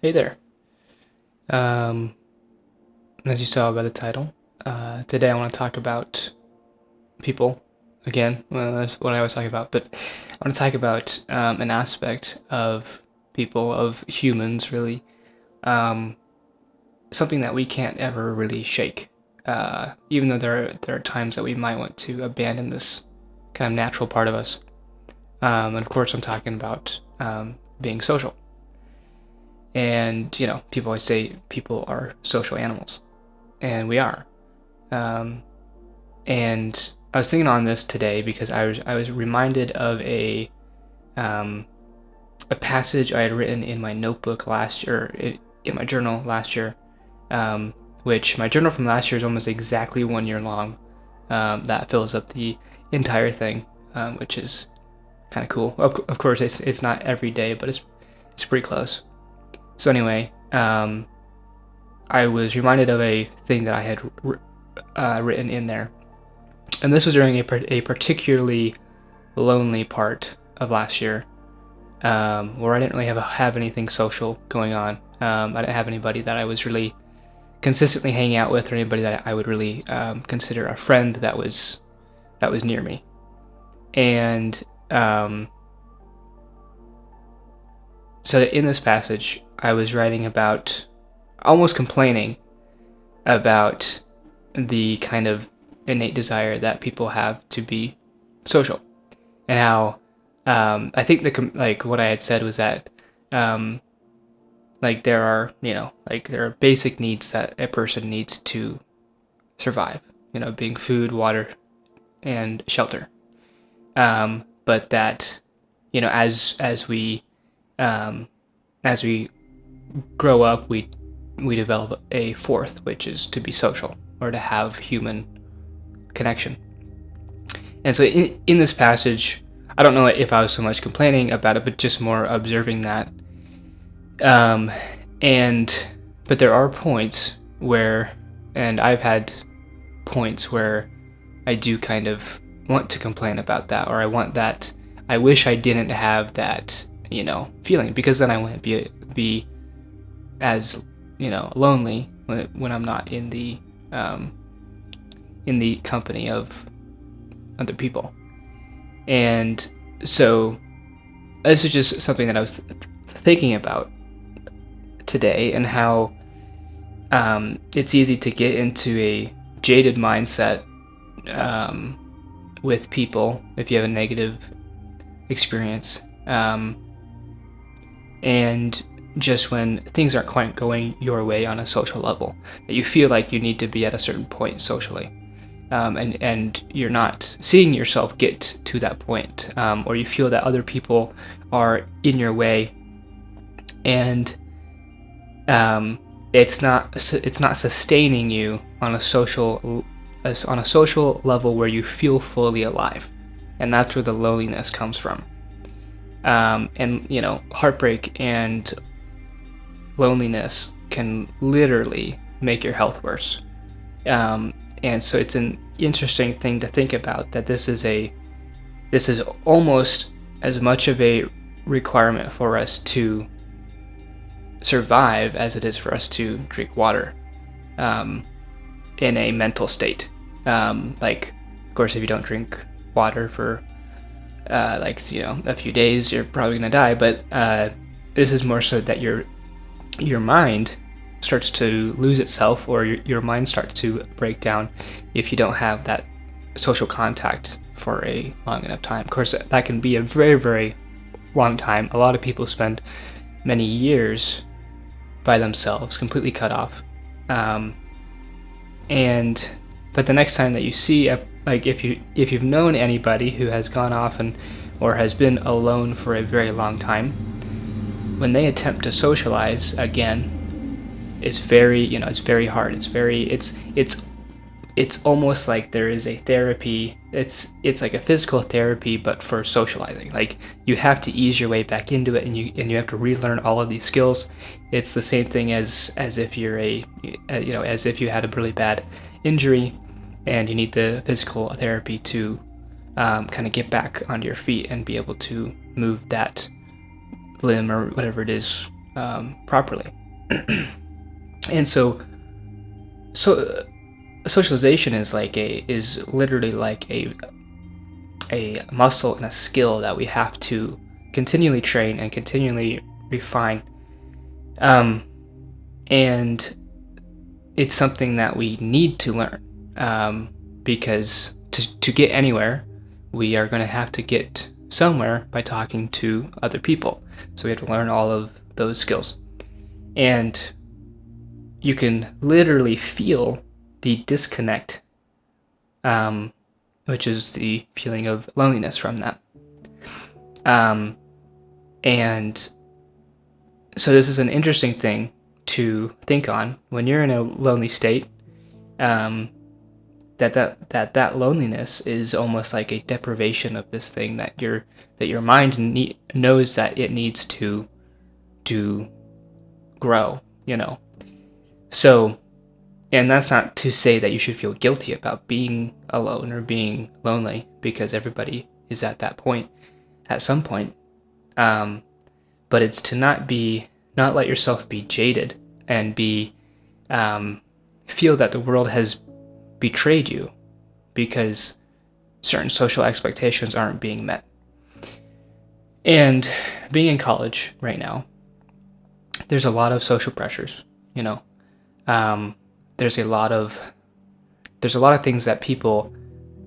Hey there. Um, as you saw by the title, today I want to talk about people again. Well, that's what I was talking about, but I want to talk about an aspect of people, of humans, really, um, something that we can't ever really shake. Even though there are times that we might want to abandon this kind of natural part of us. And of course, I'm talking about being social. And people always say people are social animals, and we are. Um, and I was thinking on this today because I was reminded of um, a passage I had written in my notebook last year, in my journal last year, which my journal from last year is almost exactly 1 year long. That fills up the entire thing, which is kind of cool. Of course, it's not every day, but it's pretty close. So anyway, I was reminded of a thing that I had written in there. And this was during a particularly lonely part of last year, where I didn't really have anything social going on. I didn't have anybody that I was really consistently hanging out with, or anybody that I would really consider a friend that was near me. And so in this passage, I was writing about, almost complaining about the kind of innate desire that people have to be social, and how I think like what I had said was that like there are there are basic needs that a person needs to survive, being food, water, and shelter. But that um, as we grow up, we develop a fourth, which is to be social or to have human connection. And so in this passage, I don't know if I was so much complaining about it, but just more observing that. Um, and but there are points where, and I've had points where I do kind of want to complain about that, or I wish I didn't have that, feeling, because then I wouldn't be as, lonely when I'm not in the company of other people. And so this is just something that I was thinking about today, and how it's easy to get into a jaded mindset with people if you have a negative experience. And just when things aren't quite going your way on a social level, that you feel like you need to be at a certain point socially. And you're not seeing yourself get to that point, or you feel that other people are in your way, and it's not sustaining you on a social level where you feel fully alive, and that's where the loneliness comes from. And heartbreak and loneliness can literally make your health worse. And so it's an interesting thing to think about, that this is almost as much of a requirement for us to survive as it is for us to drink water, in a mental state. Like, of course, if you don't drink water for a few days, you're probably gonna die. But this is more so that your mind starts to lose itself, or your mind starts to break down if you don't have that social contact for a long enough time. Of course, that can be a very, very long time. A lot of people spend many years by themselves, completely cut off. But the next time that you see, like if you've known anybody who has gone off or has been alone for a very long time, when they attempt to socialize again, it's very hard. It's almost like there is a therapy. It's like a physical therapy, but for socializing. Like, you have to ease your way back into it, and you have to relearn all of these skills. It's the same thing as if you're as if you had a really bad injury, and you need the physical therapy to kind of get back onto your feet and be able to move that limb or whatever it is properly. And so socialization is literally like a muscle and a skill that we have to continually train and continually refine. And it's something that we need to learn, because to get anywhere, we are going to have to get somewhere by talking to other people. So we have to learn all of those skills. And you can literally feel the disconnect, which is the feeling of loneliness from that. And so this is an interesting thing to think on when you're in a lonely state. That loneliness is almost like a deprivation of this thing that your mind knows that it needs to grow, So, and that's not to say that you should feel guilty about being alone or being lonely, because everybody is at that point at some point. But it's to not let yourself be jaded and feel that the world has betrayed you because certain social expectations aren't being met. And being in college right now, there's a lot of social pressures, there's a lot of things that people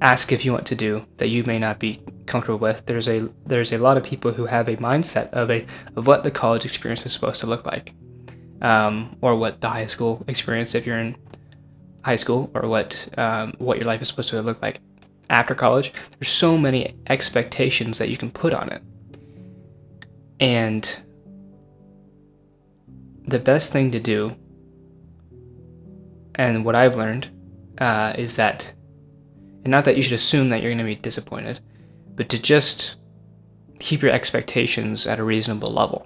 ask if you want to do that you may not be comfortable with. There's a lot of people who have a mindset of what the college experience is supposed to look like, or what the high school experience, if you're in high school, or what your life is supposed to look like after college. There's so many expectations that you can put on it, and the best thing to do, and what I've learned, is that, and not that you should assume that you're going to be disappointed, but to just keep your expectations at a reasonable level.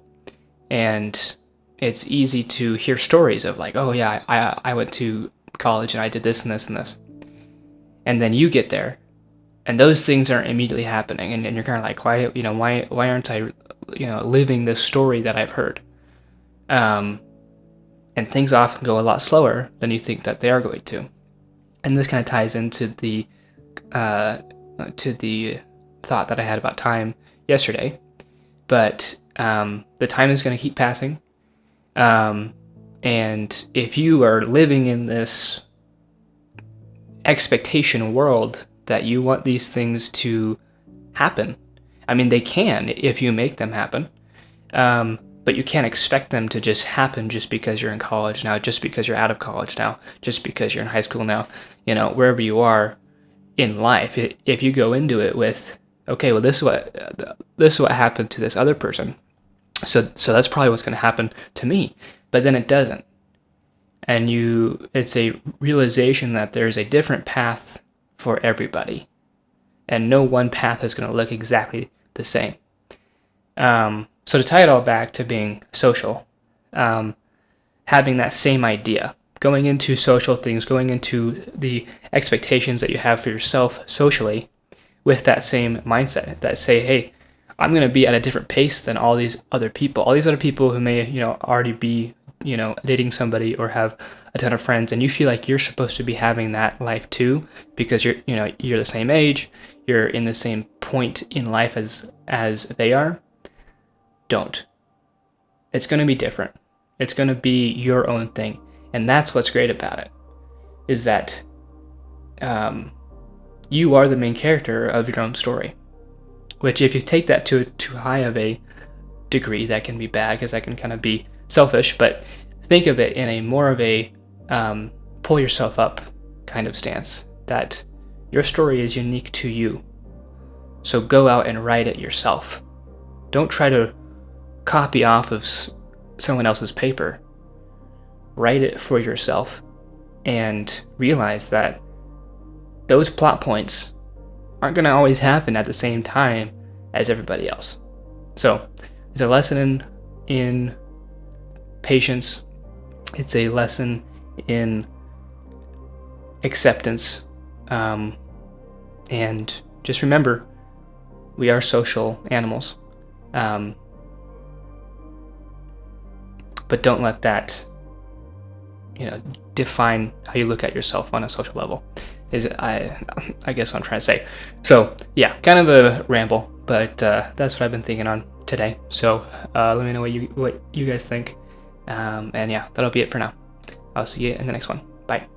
And it's easy to hear stories of like, oh yeah, I went to college and I did this and this and this. And then you get there and those things aren't immediately happening. And you're kind of like, why aren't I, living this story that I've heard? And things often go a lot slower than you think that they are going to. And this kind of ties into the thought that I had about time yesterday. But the time is going to keep passing. And if you are living in this expectation world that you want these things to happen, I mean, they can if you make them happen. But you can't expect them to just happen just because you're in college now, just because you're out of college now, just because you're in high school now, wherever you are in life. If you go into it with, okay, well, this is what happened to this other person, so that's probably what's going to happen to me, but then it doesn't, and it's a realization that there's a different path for everybody, and no one path is going to look exactly the same. So to tie it all back to being social, having that same idea, going into social things, going into the expectations that you have for yourself socially with that same mindset that say, hey, I'm going to be at a different pace than all these other people who may, already be, dating somebody or have a ton of friends, and you feel like you're supposed to be having that life too because you're the same age, you're in the same point in life as they are. Don't. It's going to be different. It's going to be your own thing. And that's what's great about it, is that you are the main character of your own story. Which, if you take that to too high of a degree, that can be bad, because that can kind of be selfish. But think of it in a more of a pull yourself up kind of stance, that your story is unique to you. So go out and write it yourself. Don't try to copy off of someone else's paper. Write it for yourself and realize that those plot points aren't going to always happen at the same time as everybody else. So it's a lesson in patience. It's a lesson in acceptance. And just remember, we are social animals. but don't let that, define how you look at yourself on a social level. I guess what I'm trying to say. So yeah, kind of a ramble, but that's what I've been thinking on today. So let me know what you guys think. And yeah, that'll be it for now. I'll see you in the next one. Bye.